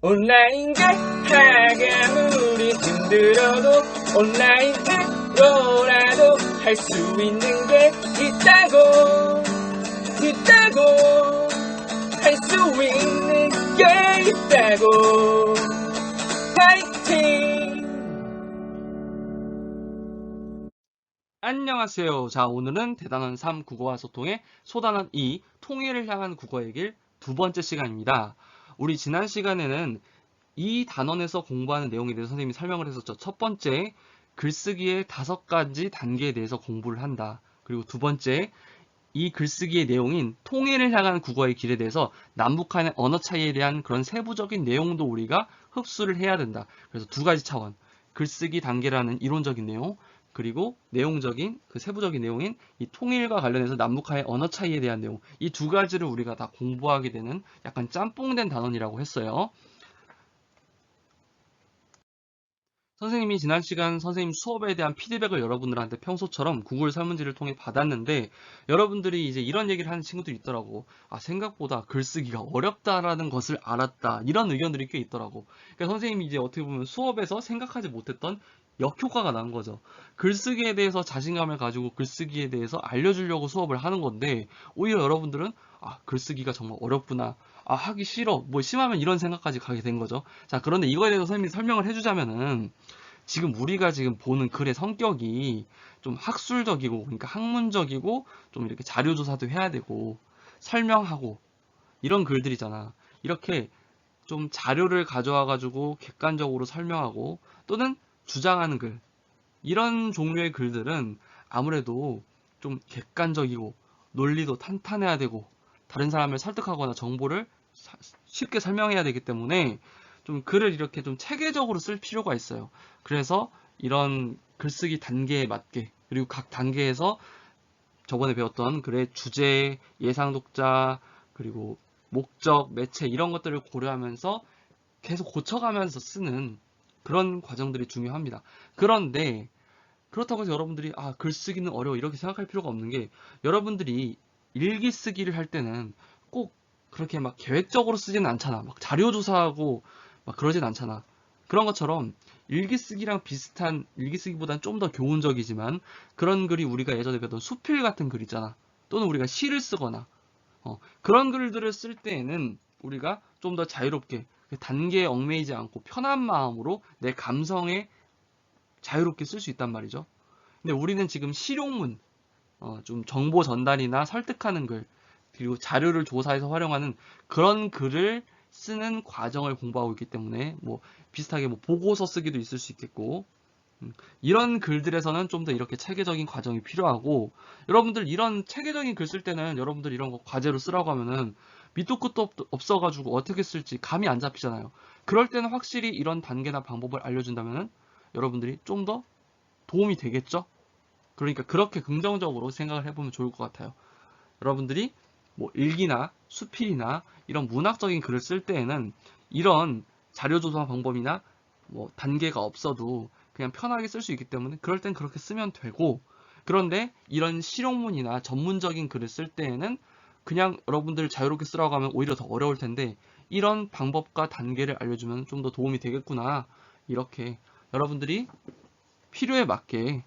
온라인 가하감물이 힘들어도 온라인으로라도 할 수 있는 게 있다고 할 수 있는 게 있다고. 파이팅! 안녕하세요. 자, 오늘은 대단원 3 국어와 소통의 소단원 2 통일을 향한 국어의 길 두 번째 시간입니다. 우리 지난 시간에는 이 단원에서 공부하는 내용에 대해서 선생님이 설명을 했었죠. 첫 번째, 글쓰기의 5가지 단계에 대해서 공부를 한다. 그리고 두 번째, 이 글쓰기의 내용인 통일을 향한 국어의 길에 대해서 남북한의 언어 차이에 대한 그런 세부적인 내용도 우리가 흡수를 해야 된다. 그래서 두 가지 차원, 글쓰기 단계라는 이론적인 내용, 그리고 내용적인 그 세부적인 내용인 이 통일과 관련해서 남북한의 언어 차이에 대한 내용, 이 두 가지를 우리가 다 공부하게 되는 약간 짬뽕된 단원이라고 했어요. 선생님이 지난 시간 선생님 수업에 대한 피드백을 여러분들한테 평소처럼 구글 설문지를 통해 받았는데, 여러분들이 이제 이런 얘기를 하는 친구들이 있더라고. 아, 생각보다 글쓰기가 어렵다라는 것을 알았다. 이런 의견들이 꽤 있더라고. 그러니까 선생님이 이제 어떻게 보면 수업에서 생각하지 못했던 역효과가 난 거죠. 글쓰기에 대해서 자신감을 가지고 글쓰기에 대해서 알려주려고 수업을 하는 건데, 오히려 여러분들은 아, 글쓰기가 정말 어렵구나. 아, 하기 싫어. 뭐 심하면 이런 생각까지 가게 된 거죠. 자, 그런데 이거에 대해서 선생님이 설명을 해주자면은, 지금 우리가 지금 보는 글의 성격이 좀 학술적이고, 그러니까 학문적이고, 좀 이렇게 자료조사도 해야 되고, 설명하고, 이런 글들이잖아. 이렇게 좀 자료를 가져와가지고 객관적으로 설명하고, 또는 주장하는 글. 이런 종류의 글들은 아무래도 좀 객관적이고, 논리도 탄탄해야 되고, 다른 사람을 설득하거나 정보를 쉽게 설명해야 되기 때문에 좀 글을 이렇게 좀 체계적으로 쓸 필요가 있어요. 그래서 이런 글쓰기 단계에 맞게, 그리고 각 단계에서 저번에 배웠던 글의 주제, 예상 독자, 그리고 목적, 매체 이런 것들을 고려하면서 계속 고쳐가면서 쓰는 그런 과정들이 중요합니다. 그런데 그렇다고 해서 여러분들이 아, 글쓰기는 어려워 이렇게 생각할 필요가 없는 게, 여러분들이 일기 쓰기를 할 때는 꼭 그렇게 막 계획적으로 쓰지는 않잖아. 막 자료 조사하고 막 그러진 않잖아. 그런 것처럼 일기 쓰기랑 비슷한, 일기 쓰기보다는 좀 더 교훈적이지만 그런 글이 우리가 예전에 배웠던 수필 같은 글 있잖아. 또는 우리가 시를 쓰거나 그런 글들을 쓸 때에는 우리가 좀 더 자유롭게 단계에 얽매이지 않고 편한 마음으로 내 감성에 자유롭게 쓸 수 있단 말이죠. 근데 우리는 지금 실용문, 좀 정보 전달이나 설득하는 글, 그리고 자료를 조사해서 활용하는 그런 글을 쓰는 과정을 공부하고 있기 때문에 뭐 비슷하게 뭐 보고서 쓰기도 있을 수 있겠고, 이런 글들에서는 좀 더 이렇게 체계적인 과정이 필요하고, 여러분들 이런 체계적인 글 쓸 때는 여러분들 이런 거 과제로 쓰라고 하면은 밑도 끝도 없어가지고 어떻게 쓸지 감이 안 잡히잖아요. 그럴 때는 확실히 이런 단계나 방법을 알려준다면은 여러분들이 좀 더 도움이 되겠죠? 그러니까 그렇게 긍정적으로 생각을 해보면 좋을 것 같아요. 여러분들이 뭐 일기나 수필이나 이런 문학적인 글을 쓸 때에는 이런 자료 조사 방법이나 뭐 단계가 없어도 그냥 편하게 쓸 수 있기 때문에 그럴 땐 그렇게 쓰면 되고, 그런데 이런 실용문이나 전문적인 글을 쓸 때에는 그냥 여러분들 자유롭게 쓰라고 하면 오히려 더 어려울 텐데, 이런 방법과 단계를 알려주면 좀 더 도움이 되겠구나, 이렇게 여러분들이 필요에 맞게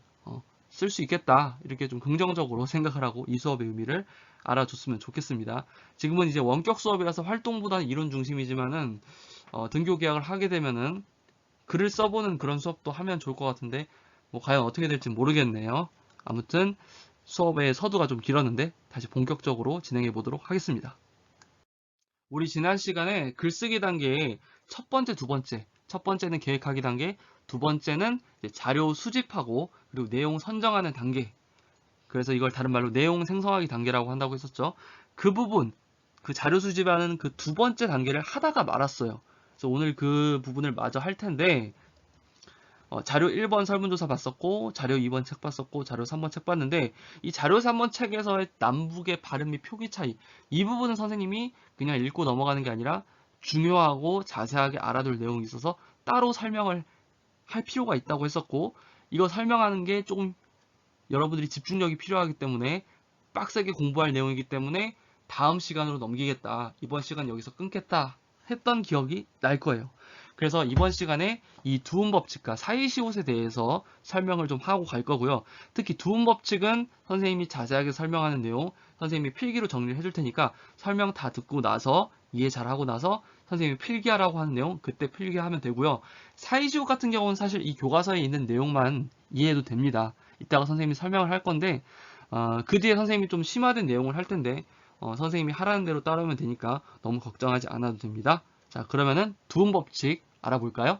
쓸 수 있겠다, 이렇게 좀 긍정적으로 생각을 하고 이 수업의 의미를 알아줬으면 좋겠습니다. 지금은 이제 원격 수업이라서 활동보다는 이론 중심이지만은 등교 계약을 하게 되면은 글을 써보는 그런 수업도 하면 좋을 것 같은데 뭐 과연 어떻게 될지 모르겠네요. 아무튼 수업의 서두가 좀 길었는데 다시 본격적으로 진행해 보도록 하겠습니다. 우리 지난 시간에 글쓰기 단계의 첫 번째, 두 번째, 첫 번째는 계획하기 단계, 두 번째는 자료 수집하고 그리고 내용 선정하는 단계, 그래서 이걸 다른 말로 내용 생성하기 단계라고 한다고 했었죠. 그 부분, 그 자료 수집하는 그 두 번째 단계를 하다가 말았어요. 그래서 오늘 그 부분을 마저 할 텐데, 자료 1번 설문조사 봤었고, 자료 2번 책 봤었고, 자료 3번 책 봤는데, 이 자료 3번 책에서의 남북의 발음 및 표기 차이, 이 부분은 선생님이 그냥 읽고 넘어가는 게 아니라 중요하고 자세하게 알아둘 내용이 있어서 따로 설명을 할 필요가 있다고 했었고, 이거 설명하는 게 조금 여러분들이 집중력이 필요하기 때문에 빡세게 공부할 내용이기 때문에 다음 시간으로 넘기겠다, 이번 시간 여기서 끊겠다, 했던 기억이 날 거예요. 그래서 이번 시간에 이 두음 법칙과 사이시옷에 대해서 설명을 좀 하고 갈 거고요. 특히 두음 법칙은 선생님이 자세하게 설명하는 내용 선생님이 필기로 정리를 해줄 테니까 설명 다 듣고 나서 이해 잘 하고 나서 선생님이 필기하라고 하는 내용 그때 필기하면 되고요. 사이시옷 같은 경우는 사실 이 교과서에 있는 내용만 이해해도 됩니다. 이따가 선생님이 설명을 할 건데 그 뒤에 선생님이 좀 심화된 내용을 할 텐데 선생님이 하라는 대로 따르면 되니까 너무 걱정하지 않아도 됩니다. 자, 그러면은 두음 법칙 알아볼까요?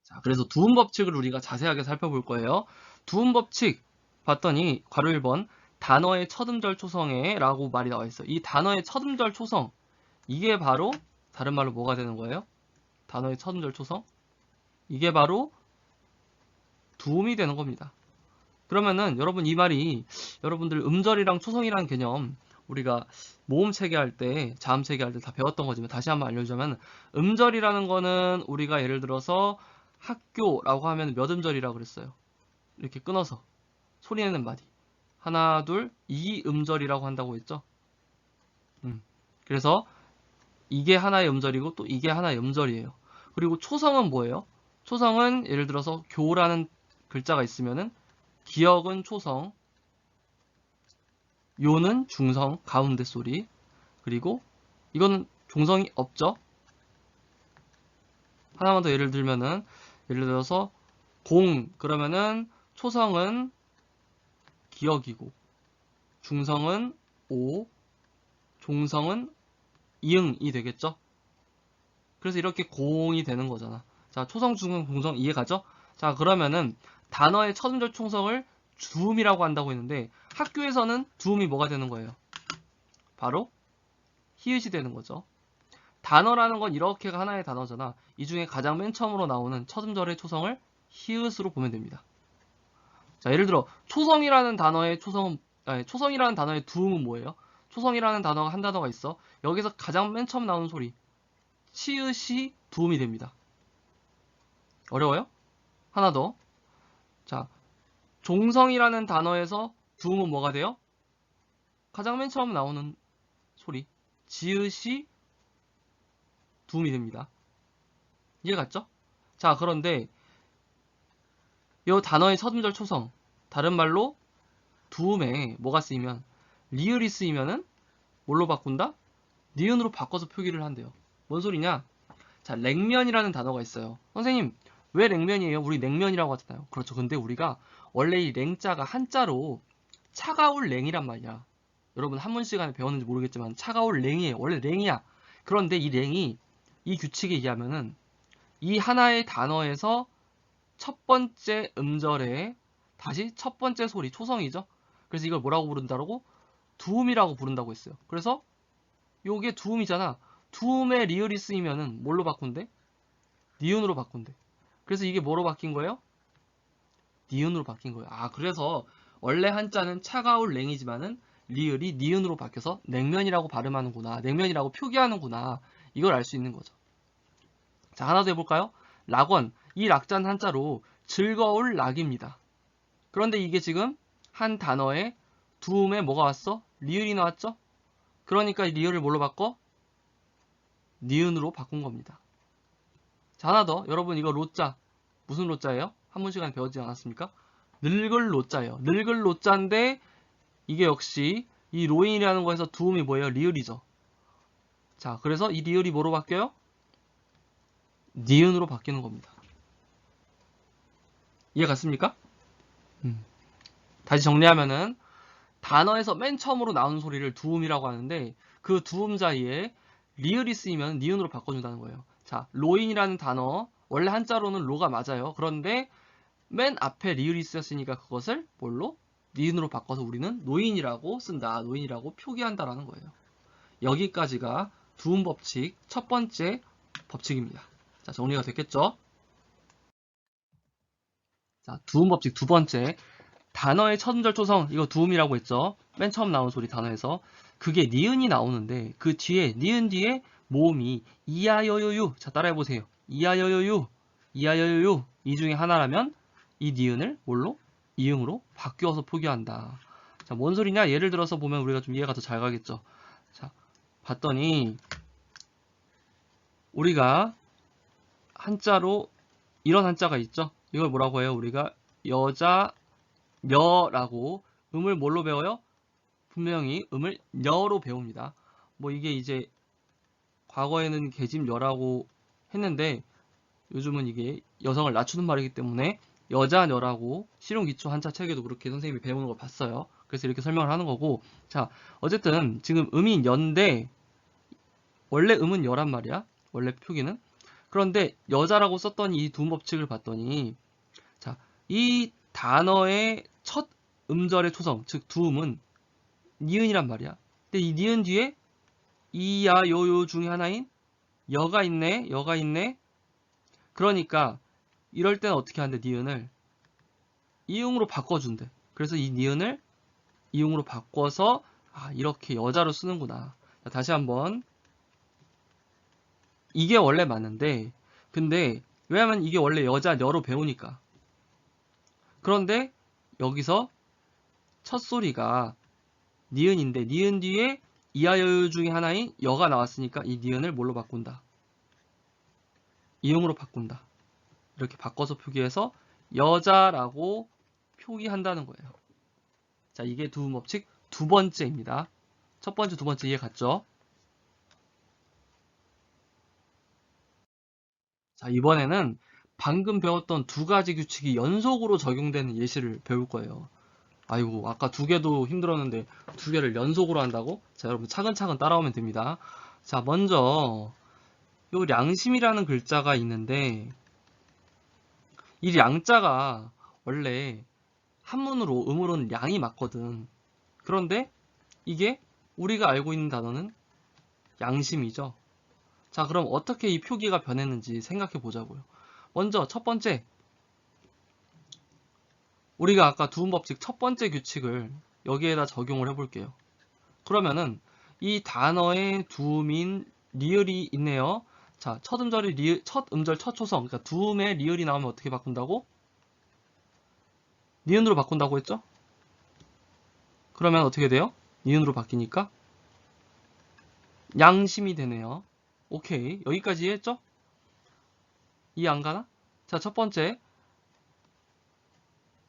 자, 그래서 두음 법칙을 우리가 자세하게 살펴볼 거예요. 두음 법칙 봤더니 괄호 1번 단어의 첫음절 초성에 라고 말이 나와 있어요. 이 단어의 첫음절 초성 이게 바로 다른 말로 뭐가 되는 거예요? 단어의 첫음절 초성 이게 바로 두음이 되는 겁니다. 그러면은 여러분 이 말이 여러분들 음절이랑 초성이라는 개념 우리가 모음 체계할 때, 자음 체계할 때 다 배웠던 거지만 다시 한번 알려주자면 음절이라는 거는 우리가 예를 들어서 학교라고 하면 몇 음절이라고 그랬어요? 이렇게 끊어서 소리 내는 마디 하나, 둘, 이 음절이라고 한다고 했죠? 그래서 이게 하나의 음절이고 또 이게 하나의 음절이에요. 그리고 초성은 뭐예요? 초성은 예를 들어서 교라는 글자가 있으면은 기역은 초성, 요는 중성, 가운데 소리. 그리고 이거는 종성이 없죠. 하나만 더 예를 들면은 예를 들어서 공 그러면은 초성은 기역이고 중성은 오, 종성은 이응이 되겠죠. 그래서 이렇게 공이 되는 거잖아. 자, 초성, 중성, 공성 이해가죠? 자, 그러면은 단어의 첫음절 총성을 주음이라고 한다고 했는데 학교에서는 두음이 뭐가 되는 거예요? 바로 히읗이 되는 거죠. 단어라는 건 이렇게가 하나의 단어잖아. 이 중에 가장 맨 처음으로 나오는 첫음절의 초성을 히읗으로 보면 됩니다. 자, 예를 들어 초성이라는 단어의 초성은 아니, 초성이라는 단어의 두음은 뭐예요? 초성이라는 단어가 한 단어가 있어. 여기서 가장 맨 처음 나오는 소리 치읓이 두음이 됩니다. 어려워요? 하나 더. 자, 종성이라는 단어에서 두음은 뭐가 돼요? 가장 맨 처음 나오는 소리 지읒이 두음이 됩니다. 이해 갔죠? 자, 그런데 이 단어의 첫음절 초성 다른 말로 두음에 뭐가 쓰이면 리을이 쓰이면은 뭘로 바꾼다? 니은으로 바꿔서 표기를 한대요. 뭔 소리냐? 자, 냉면이라는 단어가 있어요. 선생님, 왜 냉면이에요? 우리 냉면이라고 하잖아요. 그렇죠. 근데 우리가 원래 이 냉자가 한자로 차가울 냉이란 말이야. 여러분 한문 시간에 배웠는지 모르겠지만 차가울 냉이에요. 원래 냉이야. 그런데 이 냉이 이 규칙에 의하면은 이 하나의 단어에서 첫 번째 음절에 다시 첫 번째 소리 초성이죠. 그래서 이걸 뭐라고 부른다고? 두음이라고 부른다고 했어요. 그래서 요게 두음이잖아. 두음에 리을이 쓰이면은 뭘로 바꾼대? 니은으로 바꾼대. 그래서 이게 뭐로 바뀐 거예요? 니은으로 바뀐 거예요. 아, 그래서 원래 한자는 차가울 냉이지만은 리을이 니은으로 바뀌어서 냉면이라고 발음하는구나. 냉면이라고 표기하는구나. 이걸 알 수 있는 거죠. 자, 하나 더 해볼까요? 락원. 이 락자는 한자로 즐거울 락입니다. 그런데 이게 지금 한 단어에 두음에 뭐가 왔어? 리을이 나왔죠? 그러니까 리을을 뭘로 바꿔? 니은으로 바꾼 겁니다. 자, 하나 더. 여러분 이거 로자. 무슨 로자예요? 한문 시간에 배우지 않았습니까? 늙을 로자예요. 늙을 로자인데 이게 역시 이 로인이라는 거에서 두음이 뭐예요? 리을이죠. 자, 그래서 이 리을이 뭐로 바뀌어요? 니은으로 바뀌는 겁니다. 이해 갔습니까? 다시 정리하면은 단어에서 맨 처음으로 나오는 소리를 두음이라고 하는데 그 두음 자리에 리을이 쓰이면 니은으로 바꿔준다는 거예요. 자, 로인이라는 단어 원래 한자로는 로가 맞아요. 그런데 맨 앞에 리을이 쓰였으니까 그것을 뭘로? 니은으로 바꿔서 우리는 노인이라고 쓴다. 노인이라고 표기한다라는 거예요. 여기까지가 두음 법칙 첫 번째 법칙입니다. 자, 정리가 됐겠죠? 자, 두음 법칙 두 번째. 단어의 첫 음절 초성, 이거 두음이라고 했죠? 맨 처음 나온 소리 단어에서. 그게 니은이 나오는데 그 뒤에, 니은 뒤에 모음이 이야여요유. 자, 따라해보세요. 이야여요유, 이야여요유. 이 중에 하나라면 이 니은을 뭘로? 이응으로 바뀌어서 표기한다. 자, 뭔 소리냐? 예를 들어서 보면 우리가 좀 이해가 더 잘 가겠죠? 자, 봤더니 우리가 한자로 이런 한자가 있죠? 이걸 뭐라고 해요? 우리가 여자, 녀라고 음을 뭘로 배워요? 분명히 음을 녀로 배웁니다. 뭐 이게 이제 과거에는 계집녀라고 했는데 요즘은 이게 여성을 낮추는 말이기 때문에 여자녀라고 실용기초 한자 책에도 그렇게 선생님이 배우는 걸 봤어요. 그래서 이렇게 설명을 하는 거고, 자, 어쨌든 지금 음이 녀인데 원래 음은 여란 말이야. 원래 표기는. 그런데 여자라고 썼던 이 두음 법칙을 봤더니 자, 이 단어의 첫 음절의 초성, 즉 두음은 니은이란 말이야. 근데 이 니은 뒤에 이야 요요 중에 하나인 여가 있네. 여가 있네. 그러니까 이럴 때는 어떻게 하는데 니은을 이응으로 바꿔준대. 그래서 이 니은을 이응으로 바꿔서 아, 이렇게 여자로 쓰는구나. 자, 다시 한번 이게 원래 맞는데 근데 왜냐면 이게 원래 여자 여로 배우니까. 그런데 여기서 첫 소리가 니은인데 니은 뒤에 이하여유 중에 하나인 여가 나왔으니까 이 니은을 뭘로 바꾼다? 이응으로 바꾼다. 이렇게 바꿔서 표기해서 여자라고 표기한다는 거예요. 자, 이게 두음 법칙 두 번째입니다. 첫 번째, 두 번째 이해 갔죠? 자, 이번에는 방금 배웠던 두 가지 규칙이 연속으로 적용되는 예시를 배울 거예요. 아이고, 아까 두 개도 힘들었는데 두 개를 연속으로 한다고? 자, 여러분 차근차근 따라오면 됩니다. 자, 먼저 요 량심이라는 글자가 있는데 이 량자가 원래 한문으로 음으로는 량이 맞거든. 그런데 이게 우리가 알고 있는 단어는 양심이죠. 자, 그럼 어떻게 이 표기가 변했는지 생각해 보자고요. 먼저 첫 번째, 우리가 아까 두음 법칙 첫 번째 규칙을 여기에다 적용을 해볼게요. 그러면은 이 단어의 두음인 리을이 있네요. 자, 첫 음절이 첫 음절 첫 초성, 그러니까 두음에 리을이 나오면 어떻게 바꾼다고? 니은으로 바꾼다고 했죠? 그러면 어떻게 돼요? 니은으로 바뀌니까 양심이 되네요. 오케이, 여기까지 했죠? 이해 안 가나? 자, 첫 번째,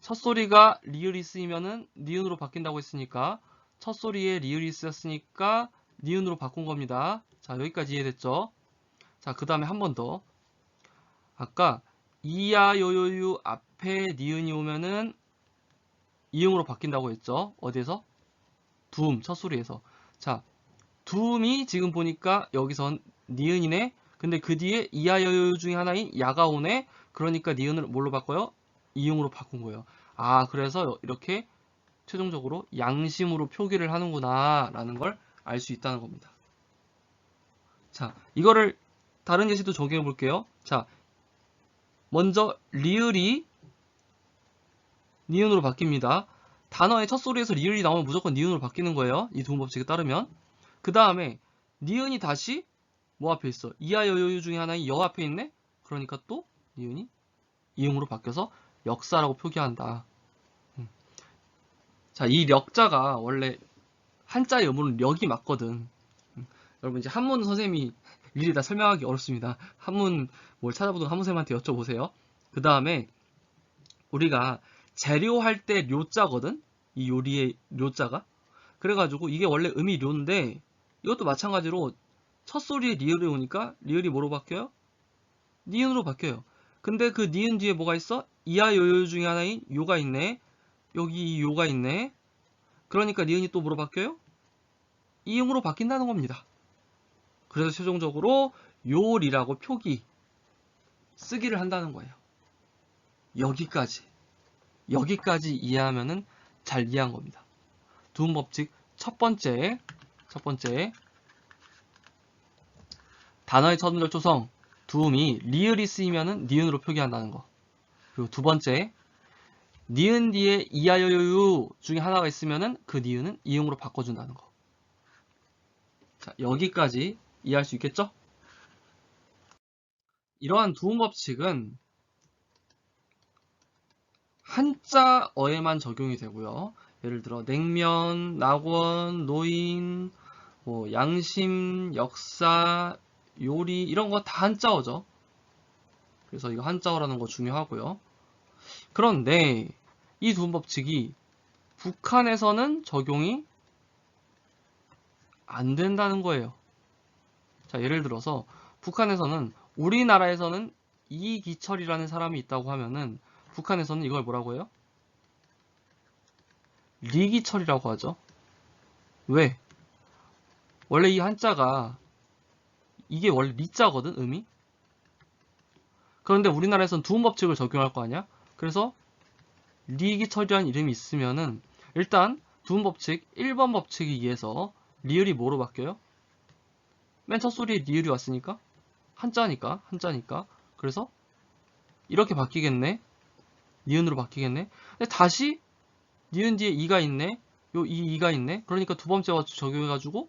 첫 소리가 리을이 쓰이면은 니은으로 바뀐다고 했으니까 첫 소리에 리을이 쓰였으니까 니은으로 바꾼 겁니다. 자, 여기까지 이해됐죠? 자, 그 다음에 한 번 더. 아까 이야 요요유 앞에 니은이 오면은 이응으로 바뀐다고 했죠? 어디에서? 두음, 첫 소리에서. 자, 두음이 지금 보니까 여기선 니은이네. 근데 그 뒤에 이야 요요 중에 하나인 야가 오네. 그러니까 니은을 뭘로 바꿔요? 이응으로 바꾼 거예요. 아, 그래서 이렇게 최종적으로 양심으로 표기를 하는구나 라는 걸 알 수 있다는 겁니다. 자, 이거를 다른 예시도 적용해 볼게요. 자, 먼저 리을이 니은으로 바뀝니다. 단어의 첫 소리에서 리을이 나오면 무조건 니은으로 바뀌는 거예요. 이 두음 법칙에 따르면. 그 다음에 니은이 다시 뭐 앞에 있어? 이하 여유 중에 하나인 여 앞에 있네? 그러니까 또 니은이 이응으로 바뀌어서 역사라고 표기한다. 자, 이 력자가 원래 한자의 음으로는 력이 맞거든. 여러분 이제 한문 선생님이 일일이 다 설명하기 어렵습니다. 한문 뭘 찾아보든 한문 선생님한테 여쭤보세요. 그 다음에 우리가 재료할 때 료자거든? 이 요리의 료자가. 그래가지고 이게 원래 음이 료인데 이것도 마찬가지로 첫 소리에 리을이 오니까 리을이 뭐로 바뀌어요? 니은으로 바뀌어요. 근데 그 니은 뒤에 뭐가 있어? 이하 요요 중에 하나인 요가 있네. 여기 요가 있네. 그러니까 니은이 또 뭐로 바뀌어요? 이응으로 바뀐다는 겁니다. 그래서 최종적으로 요리라고 표기 쓰기를 한다는 거예요. 여기까지 이해하면은 잘 이해한 겁니다. 두음 법칙 첫 번째 단어의 첫 음절 초성 두음이 리을이 쓰이면은 니은으로 표기한다는 거. 그리고 두 번째 니은 뒤에 이하여유 중에 하나가 있으면은 그 니은은 이응으로 바꿔준다는 거. 자, 여기까지 이해할 수 있겠죠? 이러한 두음 법칙은 한자어에만 적용이 되고요. 예를 들어 냉면, 낙원, 노인, 뭐 양심, 역사, 요리 이런 거 다 한자어죠. 그래서 이거 한자어라는 거 중요하고요. 그런데 이 두음 법칙이 북한에서는 적용이 안 된다는 거예요. 자, 예를 들어서 북한에서는 우리나라에서는 이기철이라는 사람이 있다고 하면은 북한에서는 이걸 뭐라고 해요? 리기철이라고 하죠. 왜? 원래 이 한자가 이게 원래 리자거든, 음이. 그런데 우리나라에서는 두음 법칙을 적용할 거 아니야? 그래서 리기철이라는 이름이 있으면은 일단 두음 법칙 1번 법칙에 의해서 리을이 뭐로 바뀌어요? 맨 첫 소리에 리을이 왔으니까 한자니까. 그래서 이렇게 바뀌겠네. 니은으로 바뀌겠네. 근데 다시 니은 뒤에 이가 있네. 요 이가 있네. 그러니까 두 번째와 적용해가지고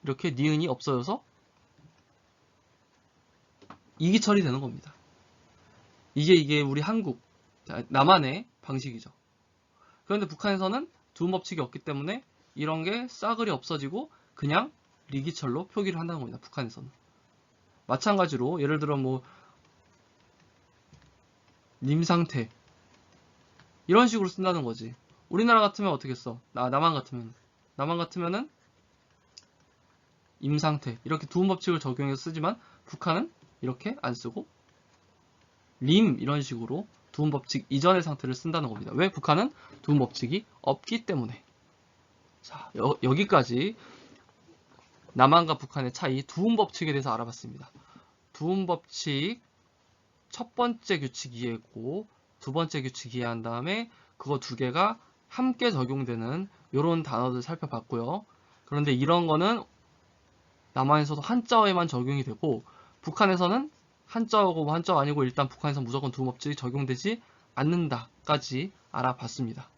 이렇게 니은이 없어져서 이기철이 되는 겁니다. 이게 우리 한국 남한의 방식이죠. 그런데 북한에서는 두음 법칙이 없기 때문에 이런 게 싸그리 없어지고 그냥 리기철로 표기를 한다는 겁니다. 북한에서는. 마찬가지로 예를 들어 뭐 님상태 이런 식으로 쓴다는 거지. 우리나라 같으면 어떻게 써? 남한 같으면은 임상태 이렇게 두음 법칙을 적용해서 쓰지만 북한은 이렇게 안 쓰고 림 이런 식으로 두음 법칙 이전의 상태를 쓴다는 겁니다. 왜? 북한은 두음 법칙이 없기 때문에. 자, 여기까지 남한과 북한의 차이 두음 법칙에 대해서 알아봤습니다. 두음 법칙 첫 번째 규칙 이해했고 두 번째 규칙 이해한 다음에 그거 두 개가 함께 적용되는 이런 단어들 살펴봤고요. 그런데 이런 거는 남한에서도 한자어에만 적용이 되고 북한에서는 한자어고 한자어 아니고 일단 북한에서 무조건 두음 법칙이 적용되지 않는다까지 알아봤습니다.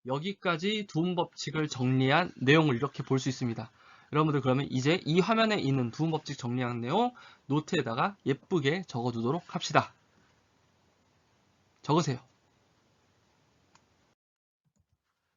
여기까지 두음 법칙을 정리한 내용을 이렇게 볼 수 있습니다. 여러분들 그러면 이제 이 화면에 있는 두음 법칙 정리한 내용 노트에다가 예쁘게 적어두도록 합시다. 적으세요.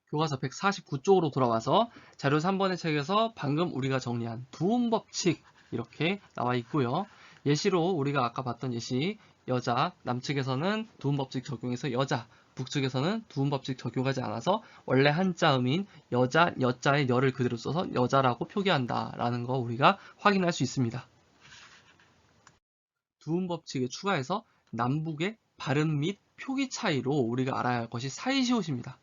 교과서 149쪽으로 돌아와서 자료 3번의 책에서 방금 우리가 정리한 두음 법칙 이렇게 나와 있고요. 예시로 우리가 아까 봤던 예시 여자 남측에서는 두음 법칙 적용해서 여자 북측에서는 두음 법칙 적용하지 않아서 원래 한자음인 여자 여자의 여를 그대로 써서 여자라고 표기한다 라는 거 우리가 확인할 수 있습니다. 두음 법칙에 추가해서 남북의 발음 및 표기 차이로 우리가 알아야 할 것이 사이시옷입니다.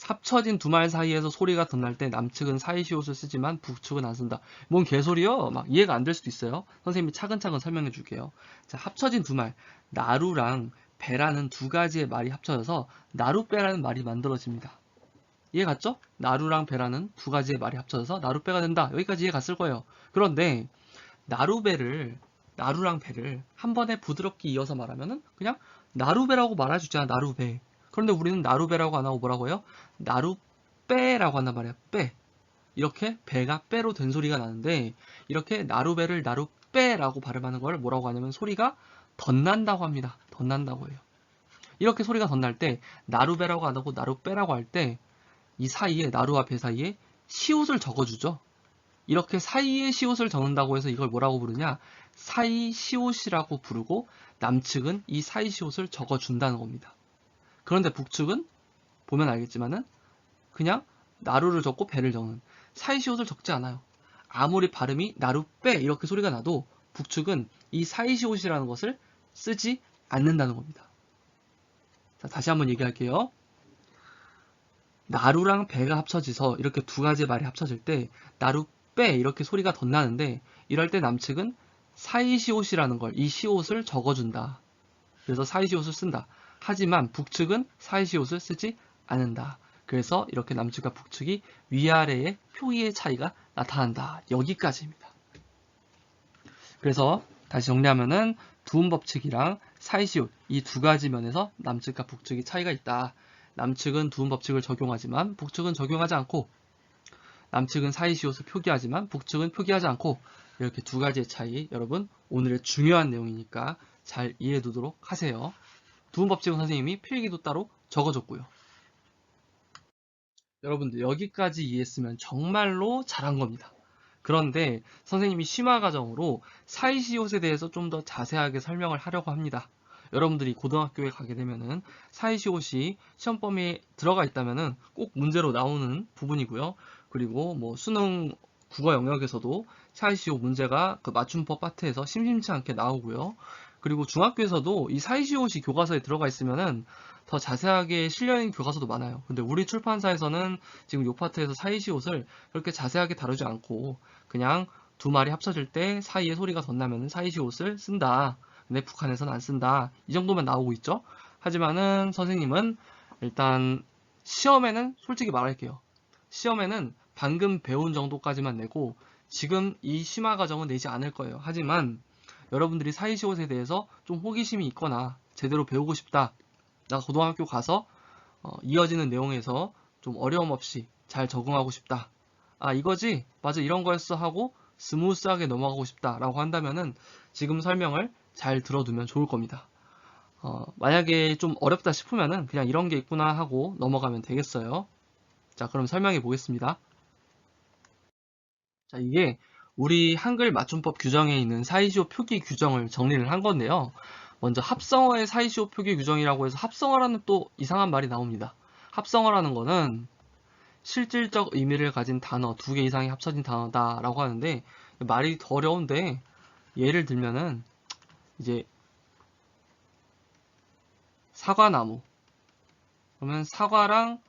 합쳐진 두 말 사이에서 소리가 덧날 때 남측은 사이시옷을 쓰지만 북측은 안 쓴다. 뭔 개소리요? 막 이해가 안 될 수도 있어요. 선생님이 차근차근 설명해 줄게요. 자, 합쳐진 두 말, 나루랑 배라는 두 가지의 말이 합쳐져서 나루배라는 말이 만들어집니다. 이해 갔죠? 나루랑 배라는 두 가지의 말이 합쳐져서 나룻배가 된다. 여기까지 이해 갔을 거예요. 그런데 나루랑 배를 한 번에 부드럽게 이어서 말하면은 그냥 나루배라고 말할 수 있잖아. 나루배. 그런데 우리는 나루배라고 안 하고 뭐라고 해요? 나룻배라고 한단 말이야. 빼. 이렇게 배가 빼로 된 소리가 나는데 이렇게 나루배를 나룻배라고 발음하는 걸 뭐라고 하냐면 소리가 덧난다고 합니다. 덧난다고 해요. 이렇게 소리가 덧날 때 나루배라고 안 하고 나룻배라고 할 때 이 사이에 나루와 배 사이에 시옷을 적어주죠. 이렇게 사이에 시옷을 적는다고 해서 이걸 뭐라고 부르냐? 사이 시옷이라고 부르고 남측은 이 사이 시옷을 적어준다는 겁니다. 그런데 북측은 보면 알겠지만은 그냥 나루를 적고 배를 적는 사이 시옷을 적지 않아요. 아무리 발음이 나루빼 이렇게 소리가 나도 북측은 이 사이 시옷이라는 것을 쓰지 않는다는 겁니다. 자, 다시 한번 얘기할게요. 나루랑 배가 합쳐져서 이렇게 두 가지 말이 합쳐질 때 나루빼 이렇게 소리가 덧나는데 이럴 때 남측은 사이시옷이라는 걸 이 시옷을 적어준다. 그래서 사이시옷을 쓴다. 하지만 북측은 사이시옷을 쓰지 않는다. 그래서 이렇게 남측과 북측이 위아래의 표기의 차이가 나타난다. 여기까지입니다. 그래서 다시 정리하면은 두음법칙이랑 사이시옷 이 두 가지 면에서 남측과 북측이 차이가 있다. 남측은 두음법칙을 적용하지만 북측은 적용하지 않고 남측은 사이시옷을 표기하지만 북측은 표기하지 않고 이렇게 두 가지의 차이 여러분 오늘의 중요한 내용이니까 잘 이해해 두도록 하세요. 두음법칙은 선생님이 필기도 따로 적어줬고요. 여러분들 여기까지 이해했으면 정말로 잘한 겁니다. 그런데 선생님이 심화 과정으로 사이시옷에 대해서 좀 더 자세하게 설명을 하려고 합니다. 여러분들이 고등학교에 가게 되면은 사이시옷이 시험 범위에 들어가 있다면은 꼭 문제로 나오는 부분이고요. 그리고 뭐 수능 국어 영역에서도 사이시옷 문제가 그 맞춤법 파트에서 심심치 않게 나오고요. 그리고 중학교에서도 이 사이시옷이 교과서에 들어가 있으면은 더 자세하게 실려있는 교과서도 많아요. 근데 우리 출판사에서는 지금 요 파트에서 사이시옷을 그렇게 자세하게 다루지 않고 그냥 두 말이 합쳐질 때 사이에 소리가 덧나면 사이시옷을 쓴다. 근데 북한에서는 안 쓴다. 이 정도만 나오고 있죠. 하지만은 선생님은 일단 시험에는 솔직히 말할게요. 시험에는 방금 배운 정도까지만 내고 지금 이 심화 과정은 내지 않을 거예요. 하지만 여러분들이 사이시옷에 대해서 좀 호기심이 있거나 제대로 배우고 싶다. 나 고등학교 가서 이어지는 내용에서 좀 어려움 없이 잘 적응하고 싶다. 아 이거지? 맞아 이런 거였어 하고 스무스하게 넘어가고 싶다 라고 한다면은 지금 설명을 잘 들어두면 좋을 겁니다. 만약에 좀 어렵다 싶으면은 그냥 이런 게 있구나 하고 넘어가면 되겠어요. 자 그럼 설명해 보겠습니다. 자 이게 우리 한글 맞춤법 규정에 있는 사이시오 표기 규정을 정리를 한 건데요. 먼저 합성어의 사이시오 표기 규정이라고 해서 합성어라는 또 이상한 말이 나옵니다. 합성어라는 거는 실질적 의미를 가진 단어 두 개 이상이 합쳐진 단어다 라고 하는데 말이 더 어려운데 예를 들면은 이제 사과나무 그러면 사과랑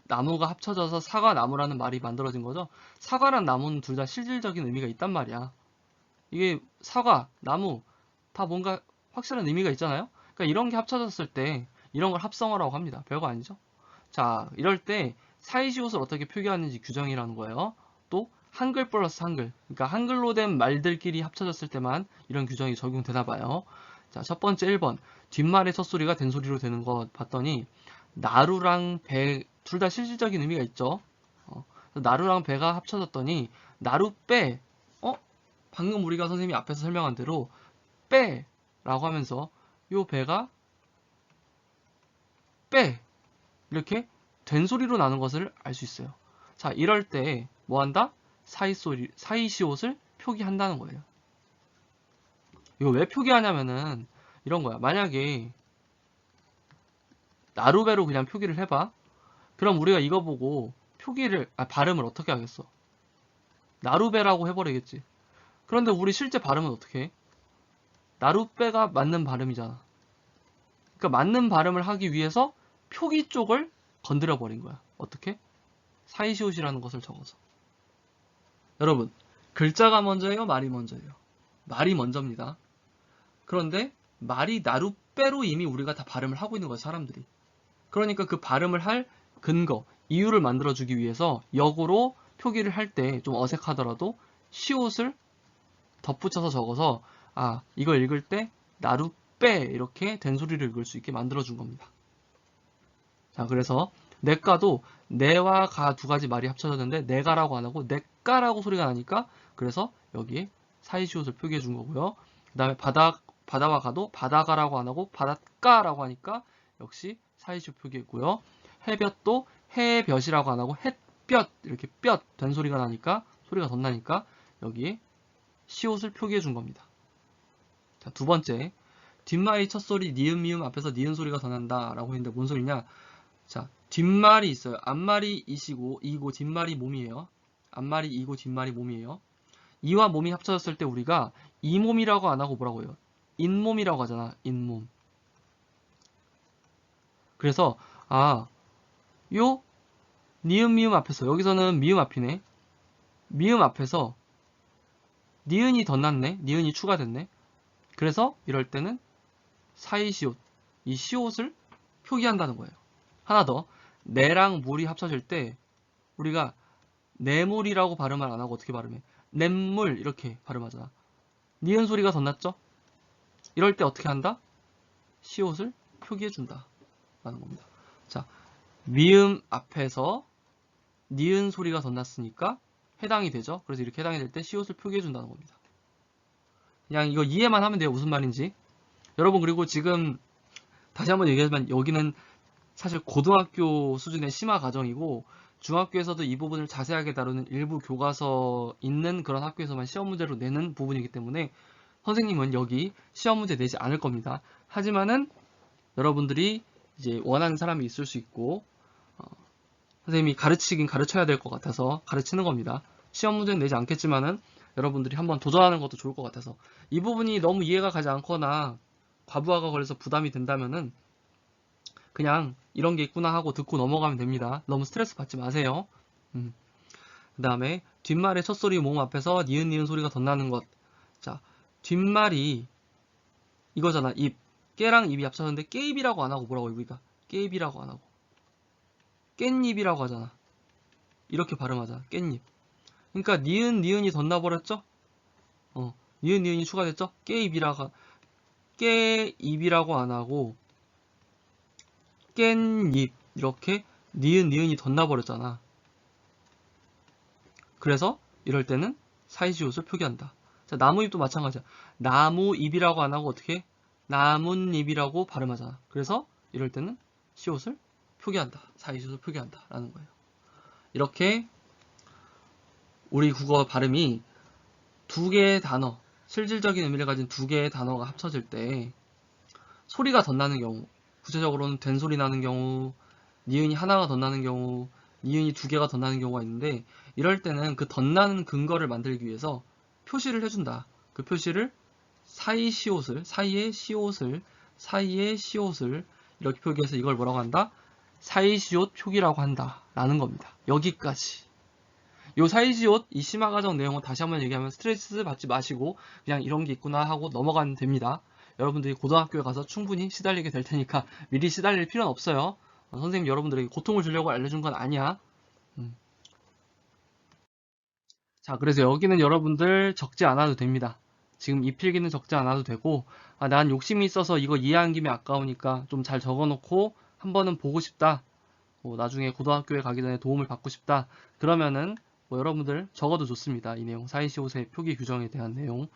나무가 합쳐져서 사과나무라는 말이 만들어진 거죠. 사과랑 나무는 둘 다 실질적인 의미가 있단 말이야. 이게 사과, 나무 다 뭔가 확실한 의미가 있잖아요. 그러니까 이런 게 합쳐졌을 때 이런 걸 합성어라고 합니다. 별거 아니죠? 자, 이럴 때 사이시옷을 어떻게 표기하는지 규정이라는 거예요. 또 한글 플러스 한글, 그러니까 한글로 된 말들끼리 합쳐졌을 때만 이런 규정이 적용되나 봐요. 자, 첫 번째 1번 뒷말의 첫소리가 된소리로 되는 거 봤더니 나루랑 배 둘 다 실질적인 의미가 있죠. 나루랑 배가 합쳐졌더니 나루 빼 방금 우리가 선생님이 앞에서 설명한 대로 빼 라고 하면서 요 배가 빼 이렇게 된소리로 나는 것을 알 수 있어요. 자 이럴 때 뭐한다? 사이시옷을 표기한다는 거예요. 이거 왜 표기하냐면은 이런 거야. 만약에 나루배로 그냥 표기를 해봐. 그럼 우리가 이거 보고 발음을 어떻게 하겠어? 나루배라고 해버리겠지. 그런데 우리 실제 발음은 어떻게 해? 나룻배가 맞는 발음이잖아. 그러니까 맞는 발음을 하기 위해서 표기 쪽을 건드려 버린 거야. 어떻게? 사이시옷이라는 것을 적어서. 여러분, 글자가 먼저예요? 말이 먼저예요? 말이 먼저입니다. 그런데 말이 나룻배로 이미 우리가 다 발음을 하고 있는 거예요, 사람들이. 그러니까 그 발음을 할 근거, 이유를 만들어주기 위해서 역으로 표기를 할 때 좀 어색하더라도 시옷을 덧붙여서 적어서 아 이걸 읽을 때 나룻배 이렇게 된소리를 읽을 수 있게 만들어준 겁니다. 자 그래서 내가도 내와 가 두 가지 말이 합쳐졌는데 내가라고 안 하고 내가라고 소리가 나니까 그래서 여기에 사이시옷을 표기해 준 거고요. 그 다음에 바다와 가도 바다가라고 안 하고 바닷가라고 하니까 역시 사이시옷 표기했고요. 해볕도 해볕이라고 안 하고 햇볕 이렇게 볕 된소리가 나니까 소리가 덧나니까 여기에 시옷을 표기해 준 겁니다. 자, 두 번째 뒷말이 첫소리 니은 미음 앞에서 니은 소리가 더 난다 라고 했는데 뭔 소리냐. 자 뒷말이 있어요. 앞말이 이고 뒷말이 몸이에요. 앞말이 이고 뒷말이 몸이에요. 이와 몸이 합쳐졌을 때 우리가 이몸이라고 안 하고 뭐라고 해요? 잇몸이라고 하잖아. 잇몸. 그래서 요 니은 미음 앞에서 여기서는 미음 앞이네. 미음 앞에서 니은이 덧났네. 니은이 추가됐네. 그래서 이럴 때는 사이시옷 이 시옷을 표기한다는 거예요. 하나 더 내랑 물이 합쳐질 때 우리가 내물이라고 발음을 안 하고 어떻게 발음해? 냇물 이렇게 발음하잖아. 니은 소리가 덧났죠? 이럴 때 어떻게 한다? 시옷을 표기해준다 라는 겁니다. 자, 미음 앞에서 니은 소리가 덧났으니까 해당이 되죠. 그래서 이렇게 해당이 될 때 시옷을 표기해준다는 겁니다. 그냥 이거 이해만 하면 돼요. 무슨 말인지. 여러분 그리고 지금 다시 한번 얘기하지만 여기는 사실 고등학교 수준의 심화 과정이고 중학교에서도 이 부분을 자세하게 다루는 일부 교과서 있는 그런 학교에서만 시험 문제로 내는 부분이기 때문에 선생님은 여기 시험 문제 내지 않을 겁니다. 하지만은 여러분들이 이제 원하는 사람이 있을 수 있고 선생님이 가르치긴 가르쳐야 될 것 같아서 가르치는 겁니다. 시험 문제는 내지 않겠지만은 여러분들이 한번 도전하는 것도 좋을 것 같아서 이 부분이 너무 이해가 가지 않거나 과부하가 걸려서 부담이 된다면은 그냥 이런 게 있구나 하고 듣고 넘어가면 됩니다. 너무 스트레스 받지 마세요. 그 다음에 뒷말의 첫소리 모음 앞에서 니은 소리가 덧나는 것. 자, 뒷말이 이거잖아. 입. 깨랑 입이 합쳐졌는데 깨입이라고 안 하고 뭐라고 우리가? 깨입이라고 안 하고 깻잎이라고 하잖아. 이렇게 발음하잖아. 깻잎. 그러니까 니은이 덧나버렸죠? 니은이 추가됐죠? 깨입이라고 안 하고 깻잎 이렇게 니은이 덧나버렸잖아. 그래서 이럴 때는 사이시옷을 표기한다. 자, 나무잎도 마찬가지야. 나무잎이라고 안 하고 어떻게? 나뭇잎이라고 발음하잖아. 그래서 이럴 때는 시옷을 표기한다. 사이시옷을 표기한다. 라는 거예요. 이렇게 우리 국어 발음이 두 개의 단어, 실질적인 의미를 가진 두 개의 단어가 합쳐질 때 소리가 덧나는 경우, 구체적으로는 된소리 나는 경우, 니은이 하나가 덧나는 경우, 니은이 두 개가 덧나는 경우가 있는데 이럴 때는 그 덧나는 근거를 만들기 위해서 표시를 해준다. 그 표시를 사이에 시옷을 이렇게 표기해서 이걸 뭐라고 한다? 사이시옷 표기라고 한다. 라는 겁니다. 여기까지. 요 사이시옷 이 심화 과정 내용은 다시 한번 얘기하면 스트레스 받지 마시고 그냥 이런 게 있구나 하고 넘어가면 됩니다. 여러분들이 고등학교에 가서 충분히 시달리게 될 테니까 미리 시달릴 필요는 없어요. 선생님 여러분들에게 고통을 주려고 알려준 건 아니야. 자, 그래서 여기는 여러분들 적지 않아도 됩니다. 지금 이 필기는 적지 않아도 되고 난 욕심이 있어서 이거 이해한 김에 아까우니까 좀 잘 적어놓고 한 번은 보고 싶다. 나중에 고등학교에 가기 전에 도움을 받고 싶다. 그러면은 여러분들 적어도 좋습니다. 이 내용 사이시옷의 표기 규정에 대한 내용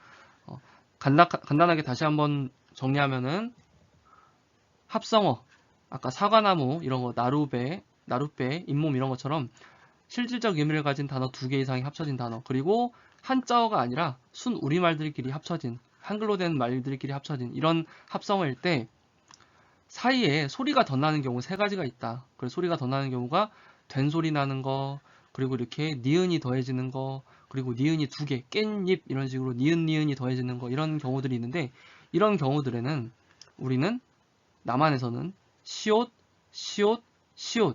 간단하게 다시 한번 정리하면은 합성어 아까 사과나무 이런 거 나룻배 잇몸 이런 것처럼 실질적 의미를 가진 단어 두 개 이상이 합쳐진 단어 그리고 한자어가 아니라 순 우리말들끼리 합쳐진 한글로 된 말들끼리 합쳐진 이런 합성어일 때 사이에 소리가 덧나는 경우 세 가지가 있다. 그래서 소리가 덧나는 경우가 된소리 나는 거 그리고 이렇게 니은이 더해지는 거 그리고 니은이 두 개 깻잎 이런 식으로 니은이 더해지는 거 이런 경우들이 있는데 이런 경우들에는 우리는 남한에서는 시옷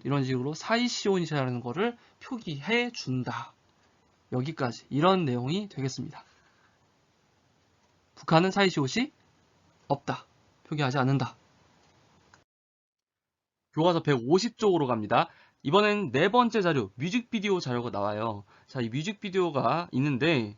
이런 식으로 사이시온이라는 거를 표기해 준다. 여기까지 이런 내용이 되겠습니다. 북한은 사이시옷이 없다. 표기하지 않는다. 교과서 150쪽으로 갑니다. 이번엔 네 번째 자료, 뮤직비디오 자료가 나와요. 자, 이 뮤직비디오가 있는데,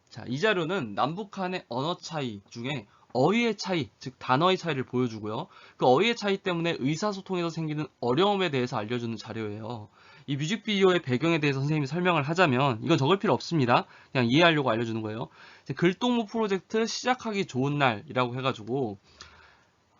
자, 이 자료는 남북한의 언어 차이 중에 어휘의 차이, 즉 단어의 차이를 보여주고요. 그 어휘의 차이 때문에 의사소통에서 생기는 어려움에 대해서 알려주는 자료예요. 이 뮤직비디오의 배경에 대해서 선생님이 설명을 하자면, 이건 적을 필요 없습니다. 그냥 이해하려고 알려주는 거예요. 글동무 프로젝트 시작하기 좋은 날이라고 해가지고,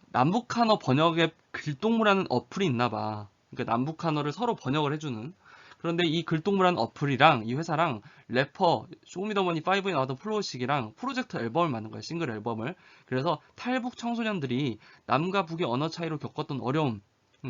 남북한어 번역에 글동무라는 어플이 있나 봐. 그러니까 남북한어를 서로 번역을 해주는. 그런데 이 글동무라는 어플이랑 이 회사랑 래퍼 쇼미더머니 5에 나왔던 플로우식이랑 프로젝트 앨범을 만든 거야. 싱글 앨범을. 그래서 탈북 청소년들이 남과 북의 언어 차이로 겪었던 어려움.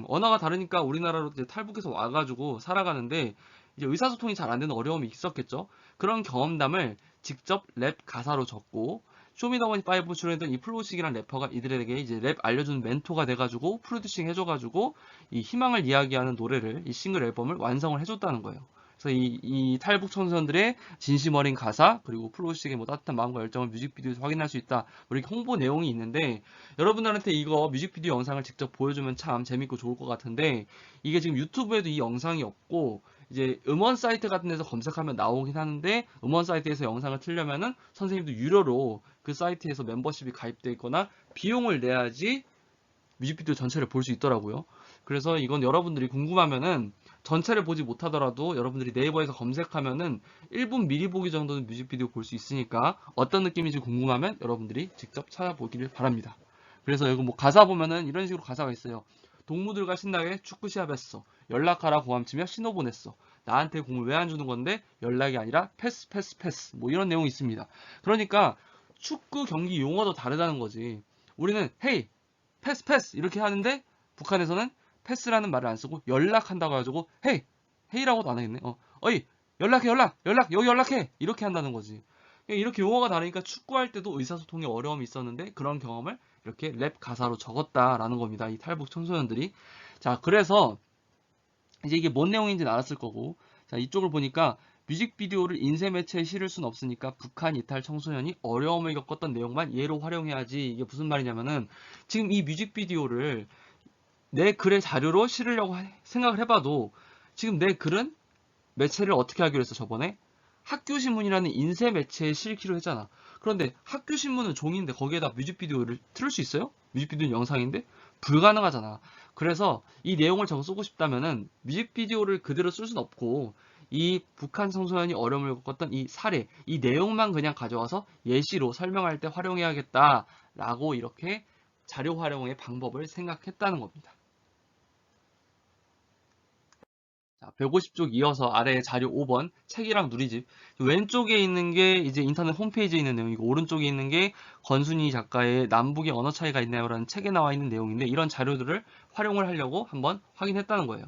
언어가 다르니까 우리나라로 이제 탈북해서 와가지고 살아가는데 이제 의사소통이 잘 안 되는 어려움이 있었겠죠. 그런 경험담을 직접 랩 가사로 적고 쇼미더머니 5 출연했던 이 플로우식이란 래퍼가 이들에게 이제 랩 알려주는 멘토가 돼가지고 프로듀싱 해줘가지고 이 희망을 이야기하는 노래를 이 싱글 앨범을 완성을 해줬다는 거예요. 그래서 이 탈북 청소년들의 진심 어린 가사 그리고 플로우식의 뭐 따뜻한 마음과 열정을 뮤직비디오에서 확인할 수 있다. 뭐 이렇게 홍보 내용이 있는데 여러분들한테 이거 뮤직비디오 영상을 직접 보여주면 참 재밌고 좋을 것 같은데 이게 지금 유튜브에도 이 영상이 없고 이제 음원 사이트 같은 데서 검색하면 나오긴 하는데 음원 사이트에서 영상을 틀려면은 선생님도 유료로 그 사이트에서 멤버십이 가입되어 있거나 비용을 내야지 뮤직비디오 전체를 볼 수 있더라고요. 그래서 이건 여러분들이 궁금하면은 전체를 보지 못하더라도 여러분들이 네이버에서 검색하면은 1분 미리 보기 정도는 뮤직비디오 볼 수 있으니까 어떤 느낌인지 궁금하면 여러분들이 직접 찾아보기를 바랍니다. 그래서 여기 뭐 가사 보면은 이런 식으로 가사가 있어요. 동무들과 신나게 축구 시합했어. 연락하라 고함치며 신호 보냈어. 나한테 공을 왜 안 주는 건데 연락이 아니라 패스 패스 패스 뭐 이런 내용이 있습니다. 그러니까 축구 경기 용어도 다르다는 거지. 우리는 헤이 패스 패스 이렇게 하는데 북한에서는 패스라는 말을 안 쓰고 연락한다고 해가지고 헤이 헤이라고도 안 하겠네. 어이 연락해 연락 여기 연락해 이렇게 한다는 거지. 이렇게 용어가 다르니까 축구할 때도 의사소통에 어려움이 있었는데 그런 경험을 이렇게 랩 가사로 적었다라는 겁니다. 이 탈북 청소년들이. 자, 그래서 이제 이게 뭔 내용인지는 알았을 거고. 자, 이쪽을 보니까 뮤직비디오를 인쇄 매체에 실을 순 없으니까 북한 이탈 청소년이 어려움을 겪었던 내용만 예로 활용해야지. 이게 무슨 말이냐면은 지금 이 뮤직비디오를 내 글의 자료로 실으려고 생각을 해봐도 지금 내 글은 매체를 어떻게 하기로 했어 저번에? 학교신문이라는 인쇄 매체에 실기로 했잖아. 그런데 학교신문은 종이인데 거기에다 뮤직비디오를 틀을 수 있어요? 뮤직비디오는 영상인데? 불가능하잖아. 그래서 이 내용을 정 쓰고 싶다면은 뮤직비디오를 그대로 쓸 수는 없고 이 북한 청소년이 어려움을 겪었던 이 사례, 이 내용만 그냥 가져와서 예시로 설명할 때 활용해야겠다라고 이렇게 자료 활용의 방법을 생각했다는 겁니다. 자, 150쪽 이어서 아래에 자료 5번 책이랑 누리집 왼쪽에 있는 게 이제 인터넷 홈페이지에 있는 내용이고 오른쪽에 있는 게 권순희 작가의 남북의 언어 차이가 있나요? 라는 책에 나와 있는 내용인데 이런 자료들을 활용을 하려고 한번 확인했다는 거예요.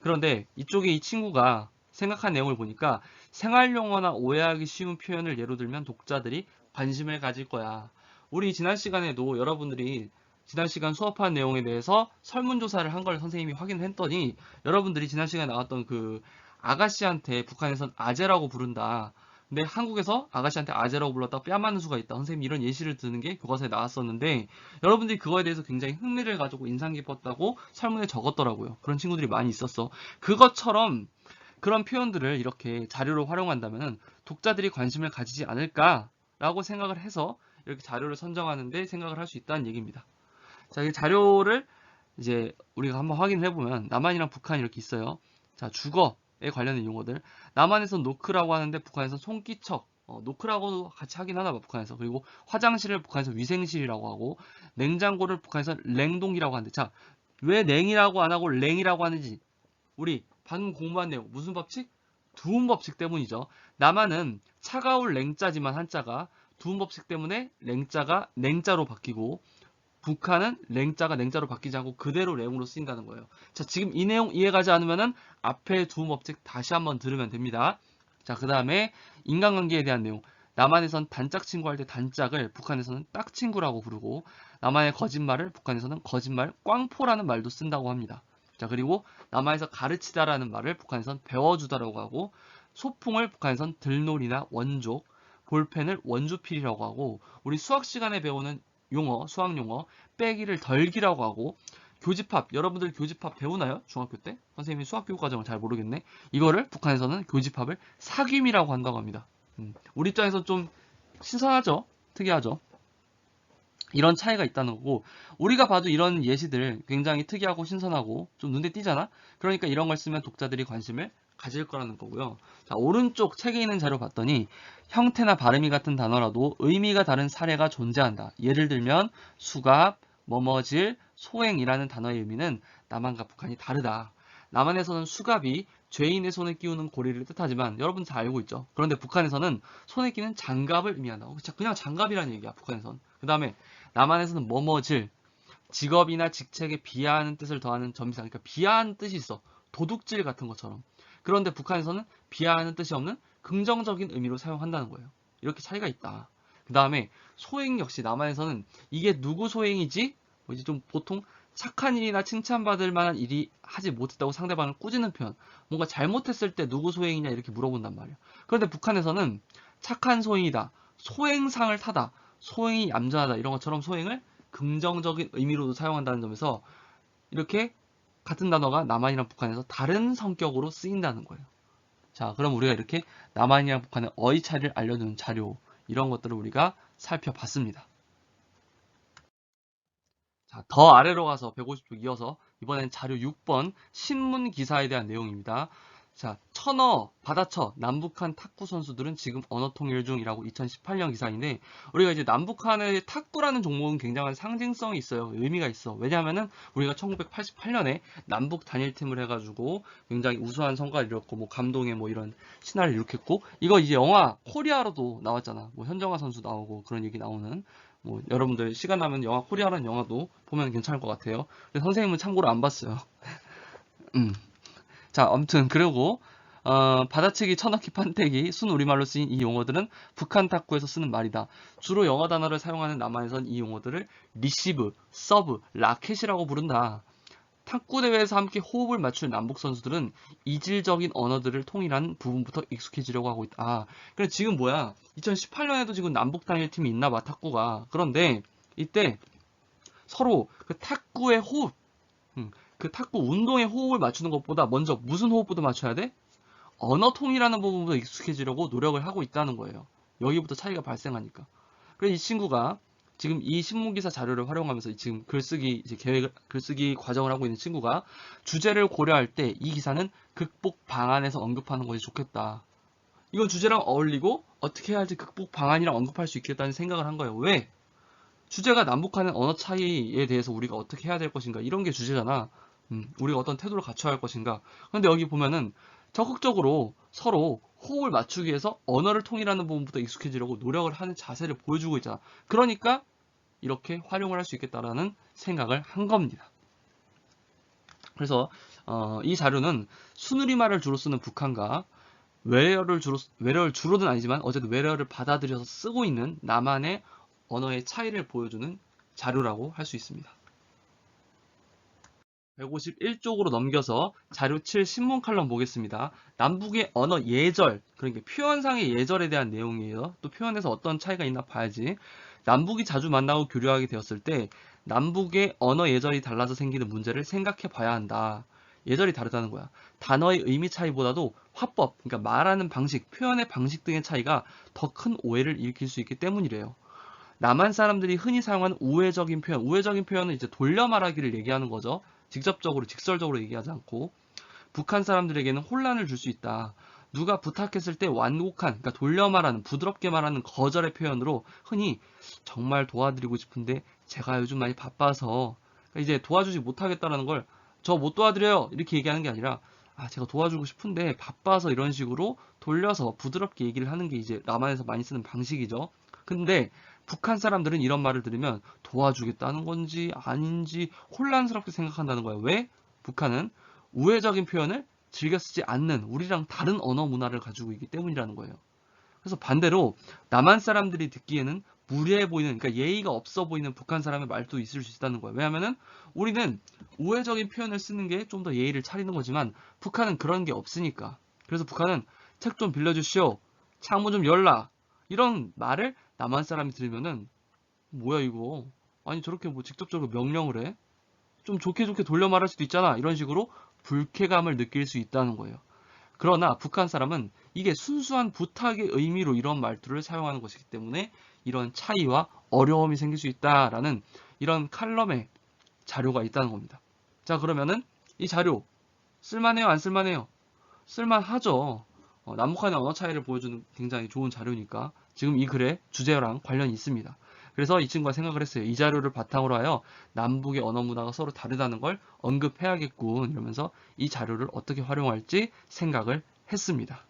그런데 이쪽에 이 친구가 생각한 내용을 보니까 생활용어나 오해하기 쉬운 표현을 예로 들면 독자들이 관심을 가질 거야. 우리 지난 시간에도 여러분들이 지난 시간 수업한 내용에 대해서 설문조사를 한 걸 선생님이 확인했더니 여러분들이 지난 시간에 나왔던 그 아가씨한테 북한에선 아재라고 부른다. 근데 한국에서 아가씨한테 아재라고 불렀다가 뺨 맞는 수가 있다. 선생님이 이런 예시를 드는 게 교과서에 나왔었는데 여러분들이 그거에 대해서 굉장히 흥미를 가지고 인상 깊었다고 설문에 적었더라고요. 그런 친구들이 많이 있었어. 그것처럼 그런 표현들을 이렇게 자료로 활용한다면 독자들이 관심을 가지지 않을까라고 생각을 해서 이렇게 자료를 선정하는데 생각을 할 수 있다는 얘기입니다. 자, 이 자료를 이제 우리가 한번 확인을 해보면 남한이랑 북한 이렇게 있어요. 자, 주거에 관련된 용어들. 남한에서 노크라고 하는데 북한에서 손기척. 노크라고도 같이 하긴 하나 봐, 북한에서. 그리고 화장실을 북한에서 위생실이라고 하고, 냉장고를 북한에서 냉동이라고 하는데, 자, 왜 냉이라고 안 하고 랭이라고 하는지, 우리 방금 공부한 내용, 무슨 법칙? 두음 법칙 때문이죠. 남한은 차가울 냉자지만 한자가, 두음 법칙 때문에 냉자가 냉자로 바뀌고, 북한은 랭자가 냉자로 바뀌지 않고 그대로 랭으로 쓰인다는 거예요. 자, 지금 이 내용 이해가지 않으면은 앞에 두 법칙 다시 한번 들으면 됩니다. 자, 그 다음에 인간관계에 대한 내용. 남한에선 단짝 친구 할 때 단짝을 북한에서는 딱친구라고 부르고 남한의 거짓말을 북한에서는 거짓말 꽝포라는 말도 쓴다고 합니다. 자, 그리고 남한에서 가르치다라는 말을 북한에서는 배워주다라고 하고 소풍을 북한에서는 들놀이나 원족, 볼펜을 원주필이라고 하고 우리 수학 시간에 배우는 용어, 수학 용어, 빼기를 덜기라고 하고 교집합, 여러분들 교집합 배우나요? 중학교 때? 선생님이 수학교육 과정을 잘 모르겠네. 이거를 북한에서는 교집합을 사귐이라고 한다고 합니다. 우리 입장에서 좀 신선하죠? 특이하죠? 이런 차이가 있다는 거고, 우리가 봐도 이런 예시들 굉장히 특이하고 신선하고 좀 눈에 띄잖아? 그러니까 이런 걸 쓰면 독자들이 관심을 가질 거라는 거고요. 자, 오른쪽 책에 있는 자료 봤더니 형태나 발음이 같은 단어라도 의미가 다른 사례가 존재한다. 예를 들면 수갑, 머머질, 소행이라는 단어의 의미는 남한과 북한이 다르다. 남한에서는 수갑이 죄인의 손에 끼우는 고리를 뜻하지만 여러분 다 알고 있죠. 그런데 북한에서는 손에 끼는 장갑을 의미한다. 그냥 장갑이라는 얘기야, 북한에서는. 그 다음에 남한에서는 뭐뭐질, 직업이나 직책에 비하하는 뜻을 더하는 점비상, 그러니까 비하하는 뜻이 있어. 도둑질 같은 것처럼. 그런데 북한에서는 비하하는 뜻이 없는 긍정적인 의미로 사용한다는 거예요. 이렇게 차이가 있다. 그 다음에 소행 역시 남한에서는 이게 누구 소행이지? 이제 좀 보통 착한 일이나 칭찬받을 만한 일이 하지 못했다고 상대방을 꾸짖는 표현. 뭔가 잘못했을 때 누구 소행이냐 이렇게 물어본단 말이야. 그런데 북한에서는 착한 소행이다. 소행상을 타다. 소행이 얌전하다 이런 것처럼 소행을 긍정적인 의미로도 사용한다는 점에서 이렇게 같은 단어가 남한이랑 북한에서 다른 성격으로 쓰인다는 거예요. 자, 그럼 우리가 이렇게 남한이랑 북한의 어휘 차이를 알려주는 자료 이런 것들을 우리가 살펴봤습니다. 자, 더 아래로 가서 150쪽 이어서 이번엔 자료 6번 신문 기사에 대한 내용입니다. 자, 천어, 바다처, 남북한 탁구 선수들은 지금 언어 통일 중이라고 2018년 기사인데 우리가 이제 남북한의 탁구라는 종목은 굉장한 상징성이 있어요. 의미가 있어. 왜냐하면은 우리가 1988년에 남북 단일팀을 해가지고 굉장히 우수한 성과를 이뤘고 뭐 감동의 뭐 이런 신화를 일으켰고 이거 이제 영화 코리아로도 나왔잖아. 뭐 현정화 선수 나오고 그런 얘기 나오는 뭐 여러분들 시간 나면 영화 코리아라는 영화도 보면 괜찮을 것 같아요. 근데 선생님은 참고로 안 봤어요. 자, 아무튼 그리고 받아치기, 쳐넣기, 판때기, 순 우리말로 쓰인 이 용어들은 북한 탁구에서 쓰는 말이다. 주로 영어 단어를 사용하는 남한에선 이 용어들을 리시브, 서브, 라켓이라고 부른다. 탁구 대회에서 함께 호흡을 맞출 남북 선수들은 이질적인 언어들을 통일한 부분부터 익숙해지려고 하고 있다. 아, 그래 지금 뭐야? 2018년에도 지금 남북 단일팀이 있나 봐, 탁구가. 그런데 이때 서로 그 탁구의 호흡, 그 탁구 운동의 호흡을 맞추는 것보다 먼저 무슨 호흡부터 맞춰야 돼? 언어 통일하는 부분부터 익숙해지려고 노력을 하고 있다는 거예요. 여기부터 차이가 발생하니까. 그래서 이 친구가 지금 이 신문기사 자료를 활용하면서 지금 글쓰기 이제 글쓰기 과정을 하고 있는 친구가 주제를 고려할 때 이 기사는 극복 방안에서 언급하는 것이 좋겠다. 이건 주제랑 어울리고 어떻게 해야 할지 극복 방안이랑 언급할 수 있겠다는 생각을 한 거예요. 왜? 주제가 남북한의 언어 차이에 대해서 우리가 어떻게 해야 될 것인가 이런 게 주제잖아. 우리가 어떤 태도를 갖춰야 할 것인가. 그런데 여기 보면은 적극적으로 서로 호흡을 맞추기 위해서 언어를 통일하는 부분부터 익숙해지려고 노력을 하는 자세를 보여주고 있잖아. 그러니까 이렇게 활용을 할 수 있겠다라는 생각을 한 겁니다. 그래서 이 자료는 순우리말을 주로 쓰는 북한과 외래어를 주로는 아니지만 어쨌든 외래어를 받아들여서 쓰고 있는 남한의 언어의 차이를 보여주는 자료라고 할 수 있습니다. 151쪽으로 넘겨서 자료 7 신문 칼럼 보겠습니다. 남북의 언어 예절, 그러니까 표현상의 예절에 대한 내용이에요. 또 표현에서 어떤 차이가 있나 봐야지. 남북이 자주 만나고 교류하게 되었을 때 남북의 언어 예절이 달라서 생기는 문제를 생각해 봐야 한다. 예절이 다르다는 거야. 단어의 의미 차이보다도 화법, 그러니까 말하는 방식, 표현의 방식 등의 차이가 더 큰 오해를 일으킬 수 있기 때문이래요. 남한 사람들이 흔히 사용하는 우회적인 표현, 우회적인 표현은 이제 돌려 말하기를 얘기하는 거죠. 직접적으로, 직설적으로 얘기하지 않고. 북한 사람들에게는 혼란을 줄 수 있다. 누가 부탁했을 때 완곡한, 그러니까 돌려 말하는, 부드럽게 말하는 거절의 표현으로 흔히 정말 도와드리고 싶은데 제가 요즘 많이 바빠서 그러니까 이제 도와주지 못하겠다라는 걸 저 못 도와드려요 이렇게 얘기하는 게 아니라 아 제가 도와주고 싶은데 바빠서 이런 식으로 돌려서 부드럽게 얘기를 하는 게 이제 남한에서 많이 쓰는 방식이죠. 근데 북한 사람들은 이런 말을 들으면 도와주겠다는 건지 아닌지 혼란스럽게 생각한다는 거예요. 왜? 북한은 우회적인 표현을 즐겨 쓰지 않는 우리랑 다른 언어 문화를 가지고 있기 때문이라는 거예요. 그래서 반대로 남한 사람들이 듣기에는 무례해 보이는, 그러니까 예의가 없어 보이는 북한 사람의 말도 있을 수 있다는 거예요. 왜냐하면은 우리는 우회적인 표현을 쓰는 게 좀 더 예의를 차리는 거지만 북한은 그런 게 없으니까. 그래서 북한은 책 좀 빌려주시오. 창문 좀 열라. 이런 말을 남한 사람이 들으면은 뭐야 이거? 아니 저렇게 뭐 직접적으로 명령을 해? 좀 좋게 좋게 돌려 말할 수도 있잖아. 이런 식으로 불쾌감을 느낄 수 있다는 거예요. 그러나 북한 사람은 이게 순수한 부탁의 의미로 이런 말투를 사용하는 것이기 때문에 이런 차이와 어려움이 생길 수 있다라는 이런 칼럼의 자료가 있다는 겁니다. 자, 그러면은 이 자료 쓸만해요, 안 쓸만해요? 쓸만하죠. 남북한의 언어 차이를 보여주는 굉장히 좋은 자료니까 지금 이 글의 주제랑 관련이 있습니다. 그래서 이 친구가 생각을 했어요. 이 자료를 바탕으로 하여 남북의 언어 문화가 서로 다르다는 걸 언급해야겠군 이러면서 이 자료를 어떻게 활용할지 생각을 했습니다.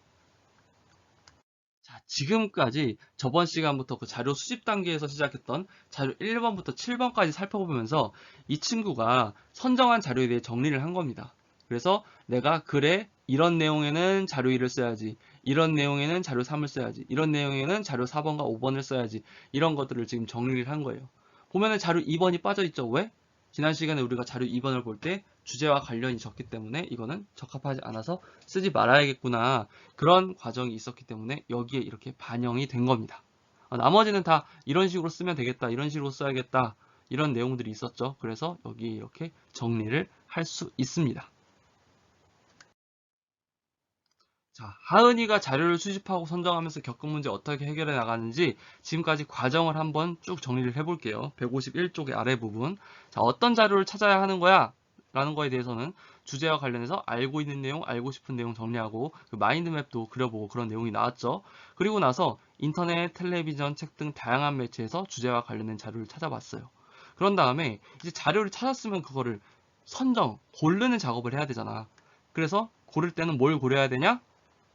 자, 지금까지 저번 시간부터 그 자료 수집 단계에서 시작했던 자료 1번부터 7번까지 살펴보면서 이 친구가 선정한 자료에 대해 정리를 한 겁니다. 그래서 내가 글에 이런 내용에는 자료 1을 써야지, 이런 내용에는 자료 3을 써야지, 이런 내용에는 자료 4번과 5번을 써야지, 이런 것들을 지금 정리를 한 거예요. 보면은 자료 2번이 빠져있죠. 왜? 지난 시간에 우리가 자료 2번을 볼 때 주제와 관련이 적기 때문에 이거는 적합하지 않아서 쓰지 말아야겠구나. 그런 과정이 있었기 때문에 여기에 이렇게 반영이 된 겁니다. 나머지는 다 이런 식으로 쓰면 되겠다. 이런 식으로 써야겠다. 이런 내용들이 있었죠. 그래서 여기에 이렇게 정리를 할 수 있습니다. 자, 하은이가 자료를 수집하고 선정하면서 겪은 문제 어떻게 해결해 나가는지 지금까지 과정을 한번 쭉 정리를 해볼게요. 151쪽의 아래 부분. 자, 어떤 자료를 찾아야 하는 거야? 라는 거에 대해서는 주제와 관련해서 알고 있는 내용, 알고 싶은 내용 정리하고 그 마인드맵도 그려보고 그런 내용이 나왔죠. 그리고 나서 인터넷, 텔레비전, 책 등 다양한 매체에서 주제와 관련된 자료를 찾아봤어요. 그런 다음에 이제 자료를 찾았으면 그거를 선정, 고르는 작업을 해야 되잖아. 그래서 고를 때는 뭘 고려해야 되냐?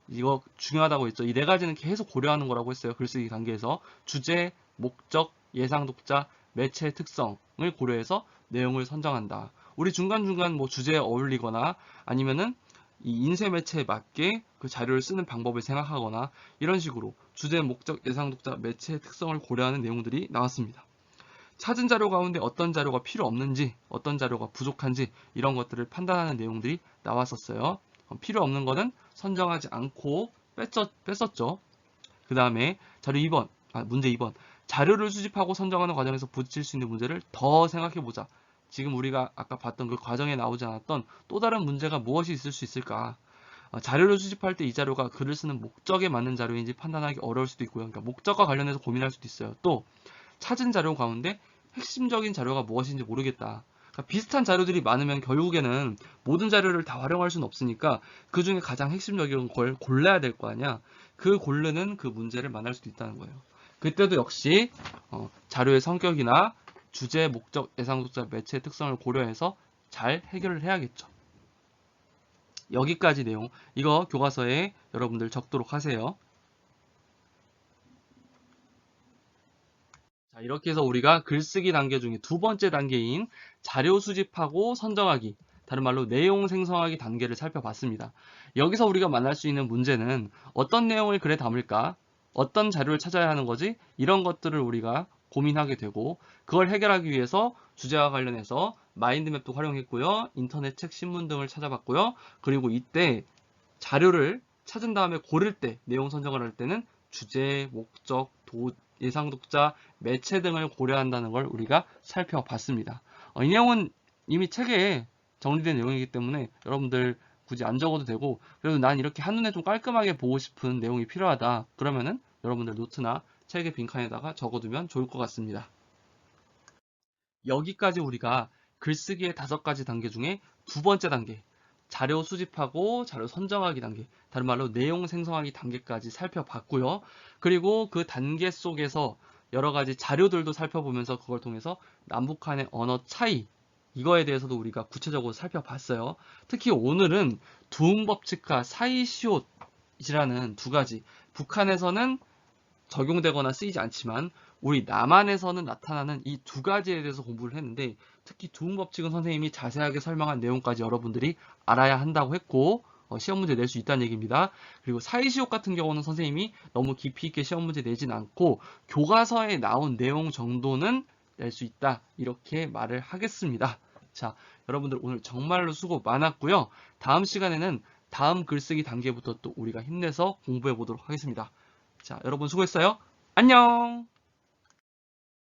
이거 중요하다고 했죠. 이 네 가지는 계속 고려하는 거라고 했어요. 글쓰기 단계에서 주제, 목적, 예상 독자, 매체 특성을 고려해서 내용을 선정한다. 우리 중간중간 뭐 주제에 어울리거나 아니면은 이 인쇄 매체에 맞게 그 자료를 쓰는 방법을 생각하거나 이런 식으로 주제, 목적, 예상 독자, 매체 특성을 고려하는 내용들이 나왔습니다. 찾은 자료 가운데 어떤 자료가 필요 없는지, 어떤 자료가 부족한지 이런 것들을 판단하는 내용들이 나왔었어요. 필요 없는 거는 선정하지 않고 뺐었죠. 그 다음에 자료 2번, 문제 2번. 자료를 수집하고 선정하는 과정에서 부딪힐 수 있는 문제를 더 생각해보자. 지금 우리가 아까 봤던 그 과정에 나오지 않았던 또 다른 문제가 무엇이 있을 수 있을까? 자료를 수집할 때 이 자료가 글을 쓰는 목적에 맞는 자료인지 판단하기 어려울 수도 있고요. 그러니까 목적과 관련해서 고민할 수도 있어요. 또 찾은 자료 가운데 핵심적인 자료가 무엇인지 모르겠다. 그러니까 비슷한 자료들이 많으면 결국에는 모든 자료를 다 활용할 수는 없으니까 그 중에 가장 핵심적인 걸 골라야 될 거 아니야. 그 고르는 그 문제를 만날 수도 있다는 거예요. 그때도 역시 자료의 성격이나 주제, 목적, 예상 독자, 매체의 특성을 고려해서 잘 해결을 해야겠죠. 여기까지 내용, 이거 교과서에 여러분들 적도록 하세요. 자, 이렇게 해서 우리가 글쓰기 단계 중에 두 번째 단계인 자료 수집하고 선정하기, 다른 말로 내용 생성하기 단계를 살펴봤습니다. 여기서 우리가 만날 수 있는 문제는 어떤 내용을 글에 담을까? 어떤 자료를 찾아야 하는 거지? 이런 것들을 우리가 고민하게 되고 그걸 해결하기 위해서 주제와 관련해서 마인드맵도 활용했고요. 인터넷 책, 신문 등을 찾아봤고요. 그리고 이때 자료를 찾은 다음에 고를 때, 내용 선정을 할 때는 주제, 목적, 예상 독자, 매체 등을 고려한다는 걸 우리가 살펴봤습니다. 이 내용은 이미 책에 정리된 내용이기 때문에 여러분들 굳이 안 적어도 되고, 그래도 난 이렇게 한눈에 좀 깔끔하게 보고 싶은 내용이 필요하다. 그러면은 여러분들 노트나 책의 빈칸에다가 적어두면 좋을 것 같습니다. 여기까지 우리가 글쓰기의 5가지 단계 중에 두 번째 단계, 자료 수집하고 자료 선정하기 단계, 다른 말로 내용 생성하기 단계까지 살펴봤고요. 그리고 그 단계 속에서 여러 가지 자료들도 살펴보면서 그걸 통해서 남북한의 언어 차이, 이거에 대해서도 우리가 구체적으로 살펴봤어요. 특히 오늘은 두음법칙과 사이시옷이라는 두 가지, 북한에서는 적용되거나 쓰이지 않지만 우리 남한에서는 나타나는 이 두 가지에 대해서 공부를 했는데, 특히 두음법칙은 선생님이 자세하게 설명한 내용까지 여러분들이 알아야 한다고 했고 시험 문제 낼 수 있다는 얘기입니다. 그리고 사이시옷 같은 경우는 선생님이 너무 깊이 있게 시험 문제 내진 않고 교과서에 나온 내용 정도는 낼 수 있다, 이렇게 말을 하겠습니다. 자, 여러분들 오늘 정말로 수고 많았고요. 다음 시간에는 다음 글쓰기 단계부터 또 우리가 힘내서 공부해 보도록 하겠습니다. 자, 여러분 수고했어요. 안녕!